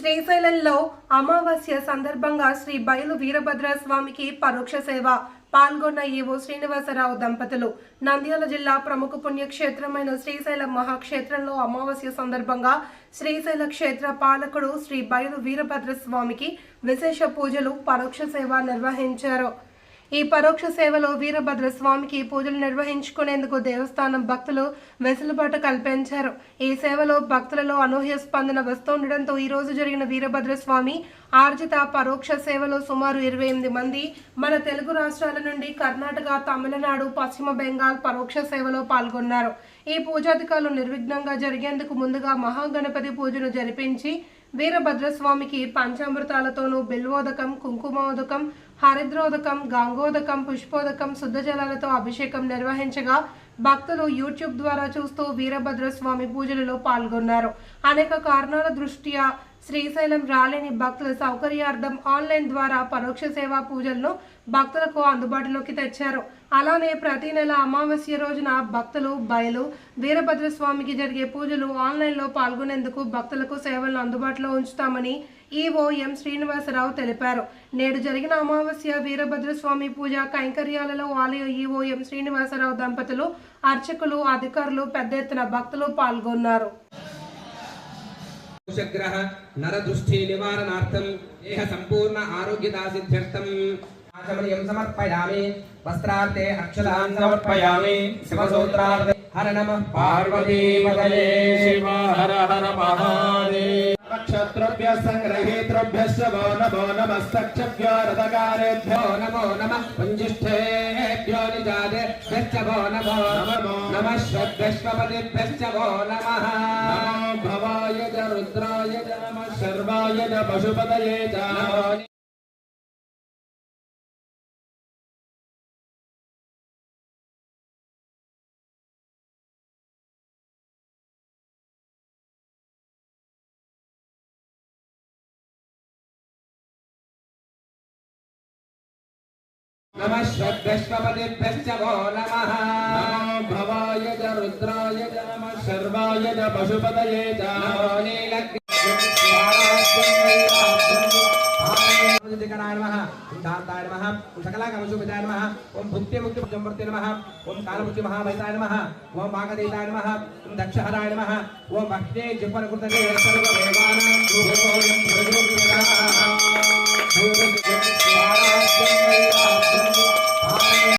శ్రీశైలంలో అమావాస్య సందర్భంగా శ్రీ బయలు వీరభద్ర స్వామికి పరోక్ష సేవ పాల్గొన్న ఈవో శ్రీనివాసరావు దంపతులు. నంద్యాల జిల్లా ప్రముఖ పుణ్యక్షేత్రమైన శ్రీశైలం మహాక్షేత్రంలో అమావాస్య సందర్భంగా శ్రీశైల క్షేత్ర పాలకుడు శ్రీ బయలు వీరభద్ర స్వామికి విశేష పూజలు పరోక్ష సేవ నిర్వహించారు. ఈ పరోక్ష సేవలో వీరభద్ర స్వామికి పూజలు నిర్వహించుకునేందుకు దేవస్థానం భక్తులు వెసులుబాటు కల్పించారు. ఈ సేవలో భక్తులలో అనూహ్య స్పందన వస్తుండటంతో ఈ రోజు జరిగిన వీరభద్ర స్వామి ఆర్జిత పరోక్ష సేవలో సుమారు 28 మంది మన తెలుగు రాష్ట్రాల నుండి కర్ణాటక, తమిళనాడు, పశ్చిమ బెంగాల్ పరోక్ష సేవలో పాల్గొన్నారు. ఈ పూజాధికారులు నిర్విఘ్నంగా జరిగేందుకు ముందుగా మహాగణపతి పూజను జరిపించి వీరభద్రస్వామికి పంచామృతాలతోనూ బిల్వోదకం, కుంకుమోదకం, హరిద్రోదకం, గంగోదకం, పుష్పోదకం, శుద్ధ జలాలతో అభిషేకం నిర్వహించగా భక్తులు యూట్యూబ్ ద్వారా చూస్తూ వీరభద్రస్వామి పూజలలో పాల్గొన్నారు. అనేక కారణాల దృష్ట్యా శ్రీశైలం రాలేని భక్తుల సౌకర్యార్థం ఆన్లైన్ ద్వారా పరోక్ష సేవా పూజలను భక్తులకు అందుబాటులోకి తెచ్చారు. అలానే ప్రతి నెల అమావాస్య రోజున భక్తులు బయలు వీరభద్రస్వామికి జరిగే పూజలు ఆన్లైన్లో పాల్గొనేందుకు భక్తులకు సేవలను అందుబాటులో ఉంచుతామని ఈవో ఎం శ్రీనివాసరావు తెలిపారు. నేడు జరిగిన అమావాస్య వీరభద్రస్వామి పూజ కైంకర్యాలలో ఆలయ ఈవో ఎం శ్రీనివాసరావు దంపతులు, అర్చకులు, అధికారులు, పెద్ద ఎత్తున భక్తులు పాల్గొన్నారు. గ్రహ నరదృష్టి నివారణార్థం దేహ సంపూర్ణ ఆరోగ్యదా సిద్ధ్యర్థం ఆచమనీయం సమర్పయామి. వస్త్రార్థే అక్షతాన్ సమర్పయామి. శివసూత్రార్థే హర నమః పార్వతీపతయే శివ హర హర మహాదేవ. నక్షత్రభ్య సంగ్రహీత్రభ్యశ్చ వో నమో నమస్తక్షభ్యో రథకారేభ్యో నమో నమః పుంజిష్ఠేభ్యో నిజాదేభ్యశ్చ వో నమో నమః శ్వద్భ్యశ్వపతిభ్యశ్చ వో నమః. భవాయ చ రుద్రాయ చ నమః శర్వాయ చ పశుపతయే చ నమో. नमः श्वद्भ्यश्वपतिभ्यश्च वो नमः. भवाय च रुद्राय च नमः शर्वाय च पशुपतये च नमो. नीलकराय नमः, शान्ताय नमः, सकलाकमशुभिताय नमः, ओम भुक्तिमुक्तिमुक्तिमूर्ते नमः, ओम कालमुक्ति महाभैताय नमः, ओम मागधीताय नमः, ओम दक्षहराय नमः, ओम भक्ते जिह्वनकृतये सर्वदेवानां भूतोऽयं प्रजोत्पदाः.